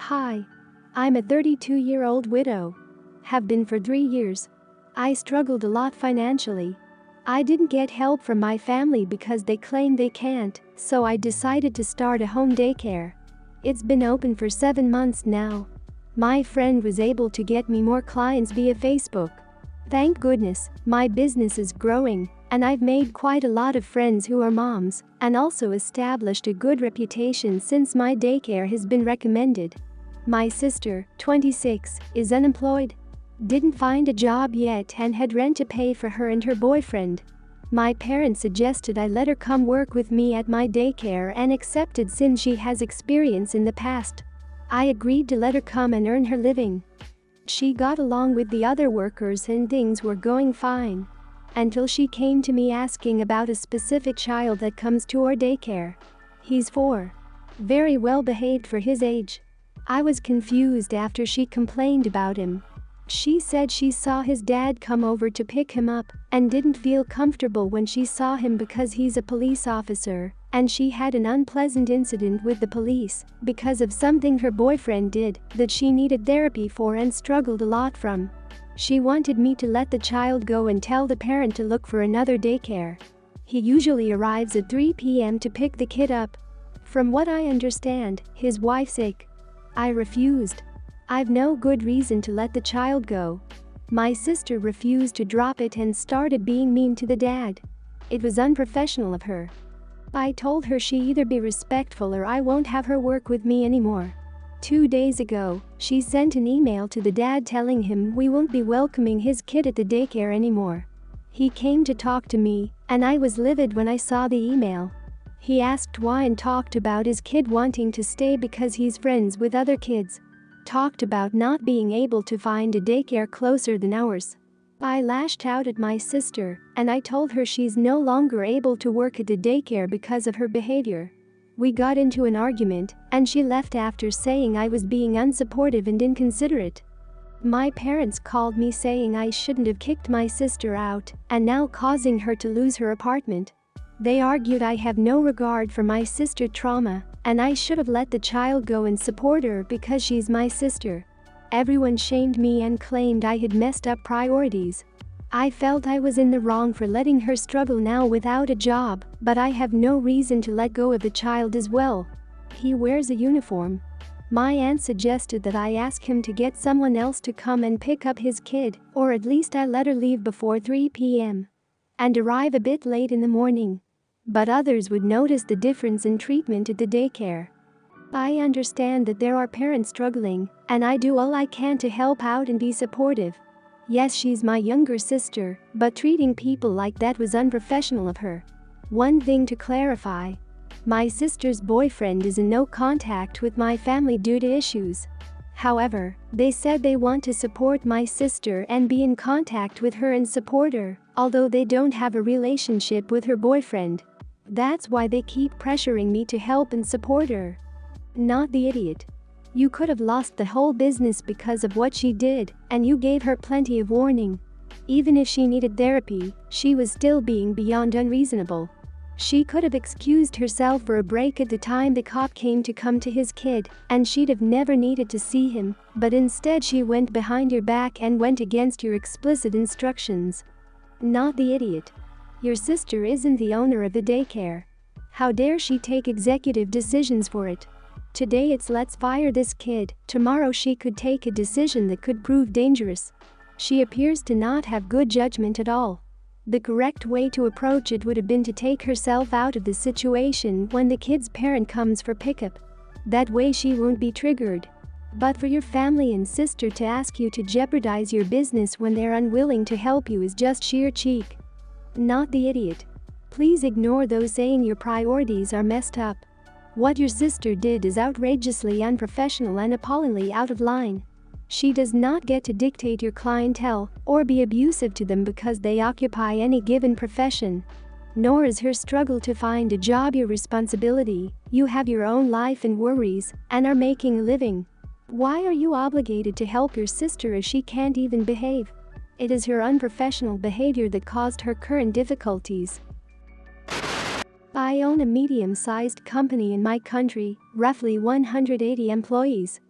Hi. I'm a 32-year-old widow. Have been for 3 years. I struggled a lot financially. I didn't get help from my family because they claim they can't, so I decided to start a home daycare. It's been open for 7 months now. My friend was able to get me more clients via Facebook. Thank goodness, my business is growing, and I've made quite a lot of friends who are moms, and also established a good reputation since my daycare has been recommended. My sister, 26, is unemployed. Didn't find a job yet and had rent to pay for her and her boyfriend. My parents suggested I let her come work with me at my daycare and accepted since she has experience in the past. I agreed to let her come and earn her living. She got along with the other workers and things were going fine. Until she came to me asking about a specific child that comes to our daycare. He's 4. Very well behaved for his age. I was confused after she complained about him. She said she saw his dad come over to pick him up and didn't feel comfortable when she saw him because he's a police officer, and she had an unpleasant incident with the police because of something her boyfriend did that she needed therapy for and struggled a lot from. She wanted me to let the child go and tell the parent to look for another daycare. He usually arrives at 3 p.m. to pick the kid up. From what I understand, his wife's sick. I refused. I've no good reason to let the child go. My sister refused to drop it and started being mean to the dad. It was unprofessional of her. I told her she either be respectful or I won't have her work with me anymore. 2 days ago, she sent an email to the dad telling him we won't be welcoming his kid at the daycare anymore. He came to talk to me, and I was livid when I saw the email. He asked why and talked about his kid wanting to stay because he's friends with other kids. Talked about not being able to find a daycare closer than ours. I lashed out at my sister, and I told her she's no longer able to work at the daycare because of her behavior. We got into an argument, and she left after saying I was being unsupportive and inconsiderate. My parents called me saying I shouldn't have kicked my sister out, and now causing her to lose her apartment. They argued I have no regard for my sister's trauma, and I should have let the child go and support her because she's my sister. Everyone shamed me and claimed I had messed up priorities. I felt I was in the wrong for letting her struggle now without a job, but I have no reason to let go of the child as well. He wears a uniform. My aunt suggested that I ask him to get someone else to come and pick up his kid, or at least I let her leave before 3 p.m. and arrive a bit late in the morning. But others would notice the difference in treatment at the daycare. I understand that there are parents struggling, and I do all I can to help out and be supportive. Yes, she's my younger sister, but treating people like that was unprofessional of her. One thing to clarify. My sister's boyfriend is in no contact with my family due to issues. However, they said they want to support my sister and be in contact with her and support her, although they don't have a relationship with her boyfriend. That's why they keep pressuring me to help and support her. Not the idiot. You could have lost the whole business because of what she did, and you gave her plenty of warning. Even if she needed therapy, she was still being beyond unreasonable. She could have excused herself for a break at the time the cop came to his kid, and she'd have never needed to see him, but instead she went behind your back and went against your explicit instructions. Not the idiot. Your sister isn't the owner of the daycare. How dare she take executive decisions for it? Today it's let's fire this kid, tomorrow she could take a decision that could prove dangerous. She appears to not have good judgment at all. The correct way to approach it would have been to take herself out of the situation when the kid's parent comes for pickup. That way she won't be triggered. But for your family and sister to ask you to jeopardize your business when they're unwilling to help you is just sheer cheek. Not the idiot. Please ignore those saying your priorities are messed up. What your sister did is outrageously unprofessional and appallingly out of line. She does not get to dictate your clientele or be abusive to them because they occupy any given profession. Nor is her struggle to find a job your responsibility. You have your own life and worries and are making a living. Why are you obligated to help your sister if she can't even behave? It is her unprofessional behavior that caused her current difficulties. I own a medium-sized company in my country, roughly 180 employees.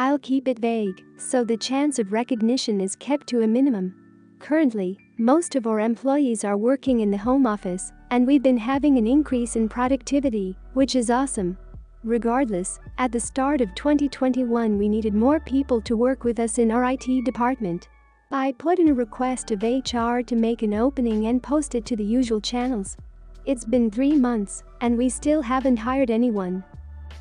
I'll keep it vague, so the chance of recognition is kept to a minimum. Currently, most of our employees are working in the home office, and we've been having an increase in productivity, which is awesome. Regardless, at the start of 2021 we needed more people to work with us in our IT department. I put in a request of HR to make an opening and post it to the usual channels. It's been 3 months, and we still haven't hired anyone.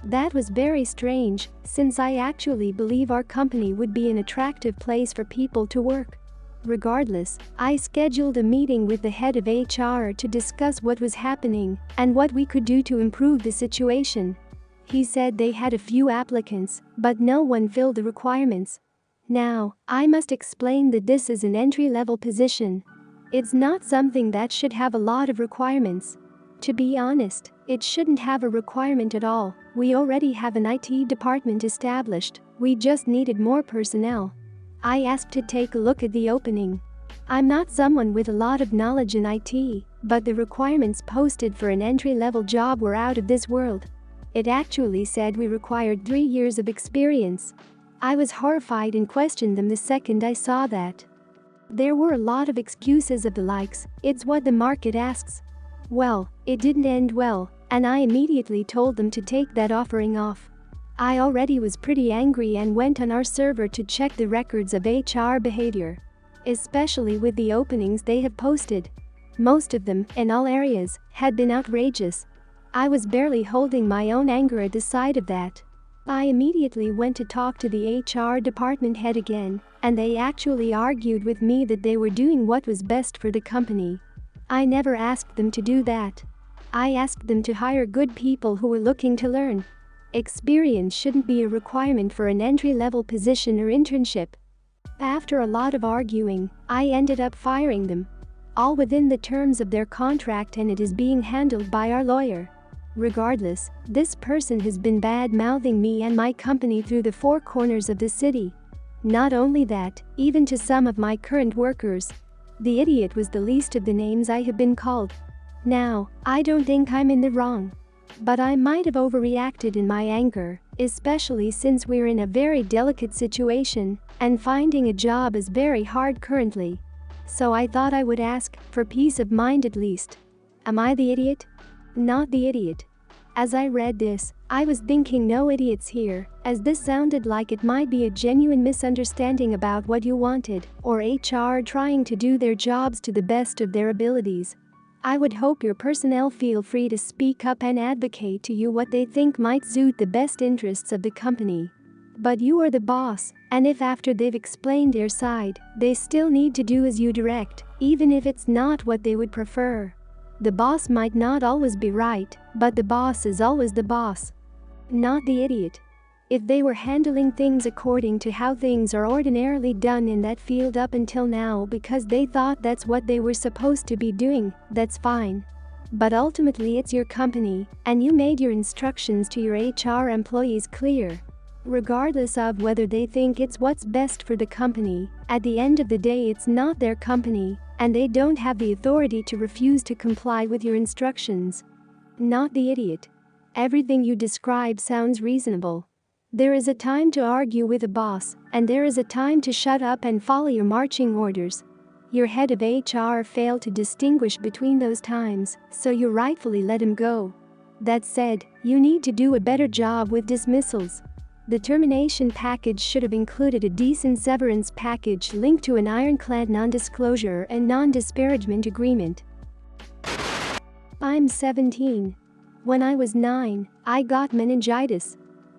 That was very strange, since I actually believe our company would be an attractive place for people to work. Regardless, I scheduled a meeting with the head of HR to discuss what was happening and what we could do to improve the situation. He said they had a few applicants, but no one filled the requirements. Now, I must explain that this is an entry-level position. It's not something that should have a lot of requirements. To be honest, it shouldn't have a requirement at all. We already have an IT department established, we just needed more personnel. I asked to take a look at the opening. I'm not someone with a lot of knowledge in IT, but the requirements posted for an entry-level job were out of this world. It actually said we required 3 years of experience. I was horrified and questioned them the second I saw that. There were a lot of excuses of the likes, it's what the market asks. Well, it didn't end well, and I immediately told them to take that offering off. I already was pretty angry and went on our server to check the records of HR behavior. Especially with the openings they have posted. Most of them, in all areas, had been outrageous. I was barely holding my own anger at the sight of that. I immediately went to talk to the HR department head again, and they actually argued with me that they were doing what was best for the company. I never asked them to do that. I asked them to hire good people who were looking to learn. Experience shouldn't be a requirement for an entry-level position or internship. After a lot of arguing, I ended up firing them. All within the terms of their contract, and it is being handled by our lawyer. Regardless, this person has been bad-mouthing me and my company through the 4 corners of the city. Not only that, even to some of my current workers. The idiot was the least of the names I have been called. Now, I don't think I'm in the wrong. But I might have overreacted in my anger, especially since we're in a very delicate situation, and finding a job is very hard currently. So I thought I would ask, for peace of mind at least. Am I the idiot? Not the idiot. As I read this, I was thinking no idiots here, as this sounded like it might be a genuine misunderstanding about what you wanted, or HR trying to do their jobs to the best of their abilities. I would hope your personnel feel free to speak up and advocate to you what they think might suit the best interests of the company. But you are the boss, and if after they've explained their side, they still need to do as you direct, even if it's not what they would prefer. The boss might not always be right, but the boss is always the boss. Not the idiot. If they were handling things according to how things are ordinarily done in that field up until now because they thought that's what they were supposed to be doing, that's fine. But ultimately it's your company, and you made your instructions to your HR employees clear. Regardless of whether they think it's what's best for the company, at the end of the day it's not their company, and they don't have the authority to refuse to comply with your instructions. Not the idiot. Everything you describe sounds reasonable. There is a time to argue with a boss, and there is a time to shut up and follow your marching orders. Your head of HR failed to distinguish between those times, so you rightfully let him go. That said, you need to do a better job with dismissals. The termination package should have included a decent severance package linked to an ironclad non-disclosure and non-disparagement agreement. I'm 17. When I was 9, I got meningitis.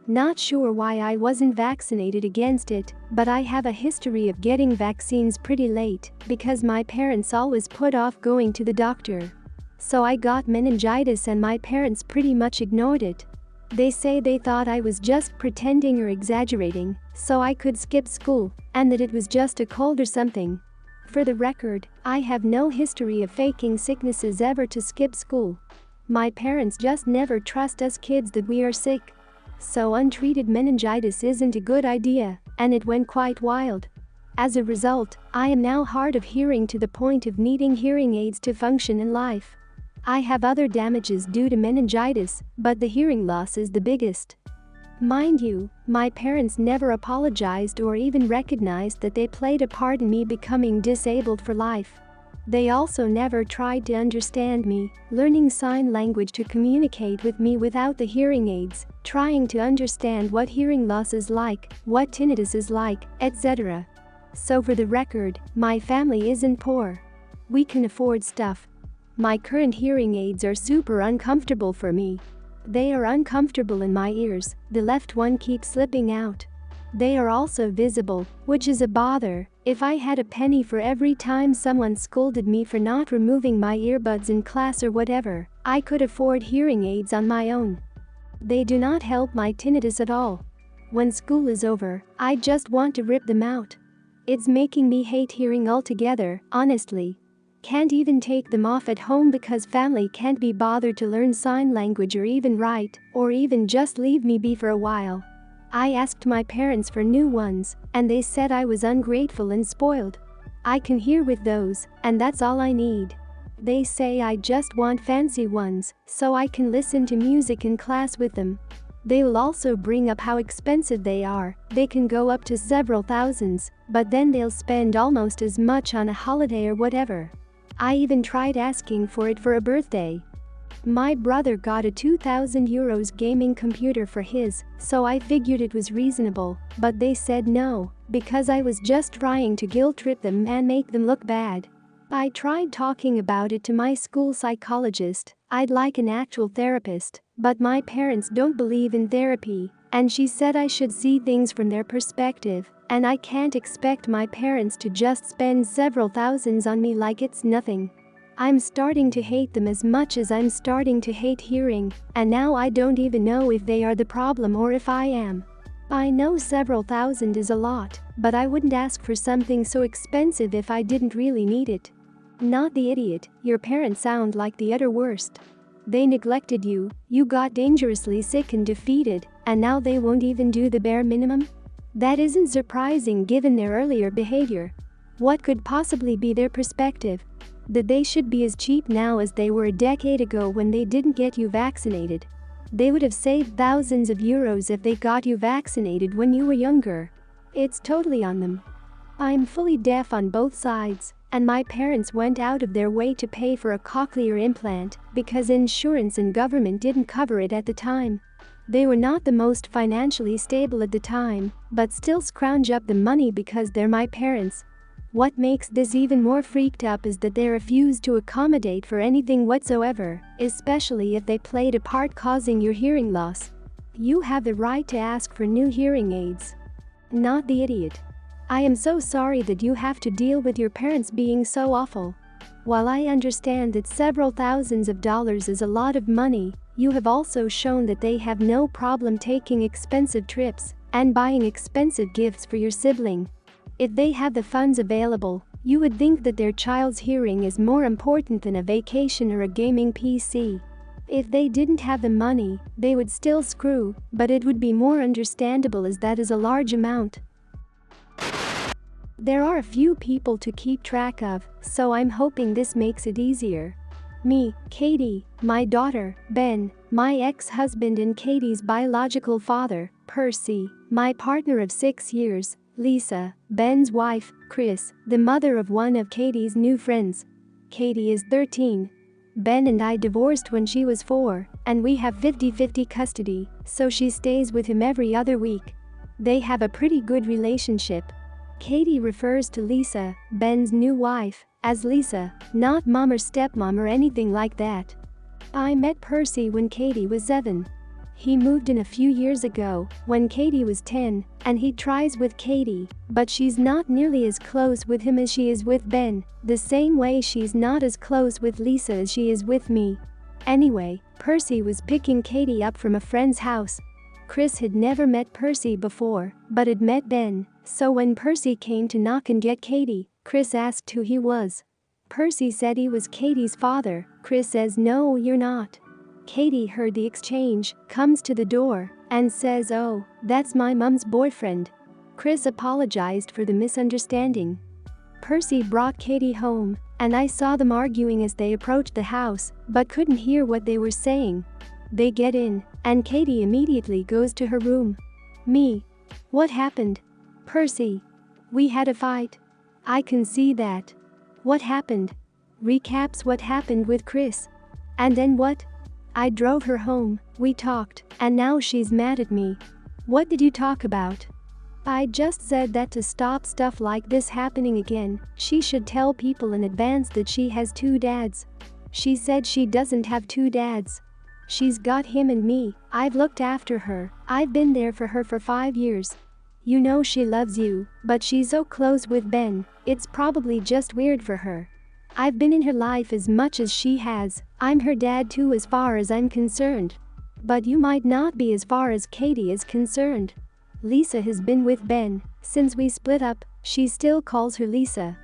Not sure why I wasn't vaccinated against it, but I have a history of getting vaccines pretty late because my parents always put off going to the doctor. So I got meningitis and my parents pretty much ignored it. They say they thought I was just pretending or exaggerating, so I could skip school, and that it was just a cold or something. For the record, I have no history of faking sicknesses ever to skip school. My parents just never trust us kids that we are sick. So untreated meningitis isn't a good idea, and it went quite wild. As a result, I am now hard of hearing to the point of needing hearing aids to function in life. I have other damages due to meningitis, but the hearing loss is the biggest. Mind you, my parents never apologized or even recognized that they played a part in me becoming disabled for life. They also never tried to understand me, learning sign language to communicate with me without the hearing aids, trying to understand what hearing loss is like, what tinnitus is like, etc. So for the record, my family isn't poor. We can afford stuff. My current hearing aids are super uncomfortable for me. They are uncomfortable in my ears, the left one keeps slipping out. They are also visible, which is a bother. If I had a penny for every time someone scolded me for not removing my earbuds in class or whatever, I could afford hearing aids on my own. They do not help my tinnitus at all. When school is over, I just want to rip them out. It's making me hate hearing altogether, honestly. Can't even take them off at home because family can't be bothered to learn sign language or even write, or even just leave me be for a while. I asked my parents for new ones, and they said I was ungrateful and spoiled. I can hear with those, and that's all I need. They say I just want fancy ones, so I can listen to music in class with them. They will also bring up how expensive they are. They can go up to several thousands, but then they'll spend almost as much on a holiday or whatever. I even tried asking for it for a birthday. My brother got a €2,000 gaming computer for his, so I figured it was reasonable, but they said no, because I was just trying to guilt trip them and make them look bad. I tried talking about it to my school psychologist. I'd like an actual therapist, but my parents don't believe in therapy, and she said I should see things from their perspective, and I can't expect my parents to just spend several thousands on me like it's nothing. I'm starting to hate them as much as I'm starting to hate hearing, and now I don't even know if they are the problem or if I am. I know several thousand is a lot, but I wouldn't ask for something so expensive if I didn't really need it. Not the idiot, your parents sound like the utter worst. They neglected you, you got dangerously sick and defeated, and now they won't even do the bare minimum? That isn't surprising given their earlier behavior. What could possibly be their perspective? That they should be as cheap now as they were a decade ago when they didn't get you vaccinated. They would have saved thousands of euros if they got you vaccinated when you were younger. It's totally on them. I'm fully deaf on both sides, and my parents went out of their way to pay for a cochlear implant because insurance and government didn't cover it at the time. They were not the most financially stable at the time, but still scrounge up the money because they're my parents. What makes this even more freaked up is that they refuse to accommodate for anything whatsoever, especially if they played a part causing your hearing loss. You have the right to ask for new hearing aids. Not the idiot. I am so sorry that you have to deal with your parents being so awful. While I understand that several thousands of dollars is a lot of money, you have also shown that they have no problem taking expensive trips and buying expensive gifts for your sibling. If they have the funds available, you would think that their child's hearing is more important than a vacation or a gaming PC. If they didn't have the money, they would still screw, but it would be more understandable as that is a large amount. There are a few people to keep track of, so I'm hoping this makes it easier. Me, Katie, my daughter, Ben, my ex-husband and Katie's biological father, Percy, my partner of 6 years, Lisa, Ben's wife, Chris, the mother of one of Katie's new friends. Katie is 13. Ben and I divorced when she was 4, and we have 50-50 custody, so she stays with him every other week. They have a pretty good relationship. Katie refers to Lisa, Ben's new wife, as Lisa, not mom or stepmom or anything like that. I met Percy when Katie was 7. He moved in a few years ago, when Katie was 10, and he tries with Katie, but she's not nearly as close with him as she is with Ben, the same way she's not as close with Lisa as she is with me. Anyway, Percy was picking Katie up from a friend's house. Chris had never met Percy before, but had met Ben, so when Percy came to knock and get Katie, Chris asked who he was. Percy said he was Katie's father. Chris says, "No, you're not." Katie heard the exchange, comes to the door, and says, "Oh, that's my mom's boyfriend." Chris apologized for the misunderstanding. Percy brought Katie home, and I saw them arguing as they approached the house, but couldn't hear what they were saying. They get in, and Katie immediately goes to her room. Me. What happened? Percy. We had a fight. I can see that. What happened? Recaps what happened with Chris. And then what? I drove her home, we talked, and now she's mad at me. What did you talk about? I just said that to stop stuff like this happening again, she should tell people in advance that she has 2 dads. She said she doesn't have 2 dads. She's got him and me. I've looked after her. I've been there for her for 5 years. You know she loves you, but she's so close with Ben, it's probably just weird for her. I've been in her life as much as she has. I'm her dad too as far as I'm concerned. But you might not be as far as Katie is concerned. Lisa has been with Ben since we split up. She still calls her Lisa.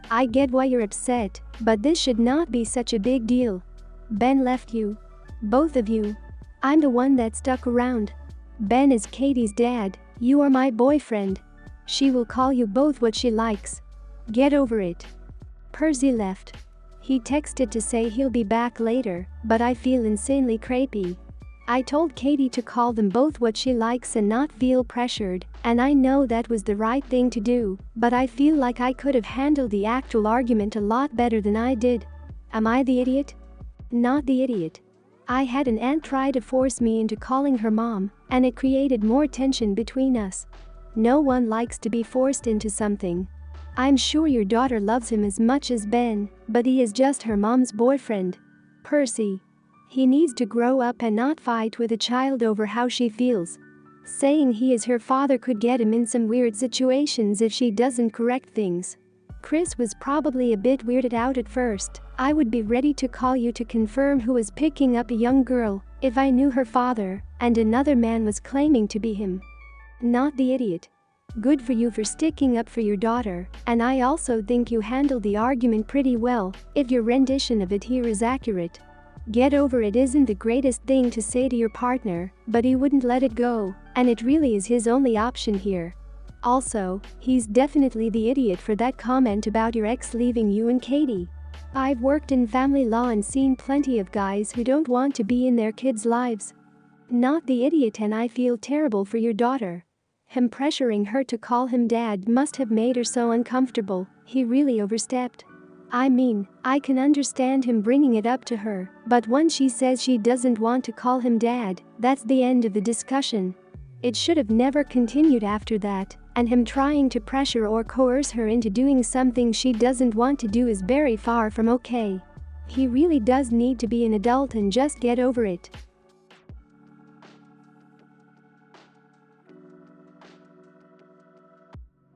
I get why you're upset, but this should not be such a big deal. Ben left you. Both of you. I'm the one that stuck around. Ben is Katie's dad. You are my boyfriend. She will call you both what she likes. Get over it. Percy left. He texted to say he'll be back later, but I feel insanely crepey. I told Katie to call them both what she likes and not feel pressured, and I know that was the right thing to do, but I feel like I could have handled the actual argument a lot better than I did. Am I the idiot? Not the idiot. I had an aunt try to force me into calling her mom, and it created more tension between us. No one likes to be forced into something. I'm sure your daughter loves him as much as Ben, but he is just her mom's boyfriend. Percy. He needs to grow up and not fight with a child over how she feels. Saying he is her father could get him in some weird situations if she doesn't correct things. Chris was probably a bit weirded out at first. I would be ready to call you to confirm who was picking up a young girl if I knew her father and another man was claiming to be him. Not the idiot. Good for you for sticking up for your daughter, and I also think you handled the argument pretty well, if your rendition of it here is accurate. Get over it isn't the greatest thing to say to your partner, but he wouldn't let it go, and it really is his only option here. Also, he's definitely the idiot for that comment about your ex leaving you and Katie. I've worked in family law and seen plenty of guys who don't want to be in their kids' lives. Not the idiot, and I feel terrible for your daughter. Him pressuring her to call him dad must have made her so uncomfortable. He really overstepped. I mean, I can understand him bringing it up to her, but once she says she doesn't want to call him dad, that's the end of the discussion. It should have never continued after that, and him trying to pressure or coerce her into doing something she doesn't want to do is very far from okay. He really does need to be an adult and just get over it.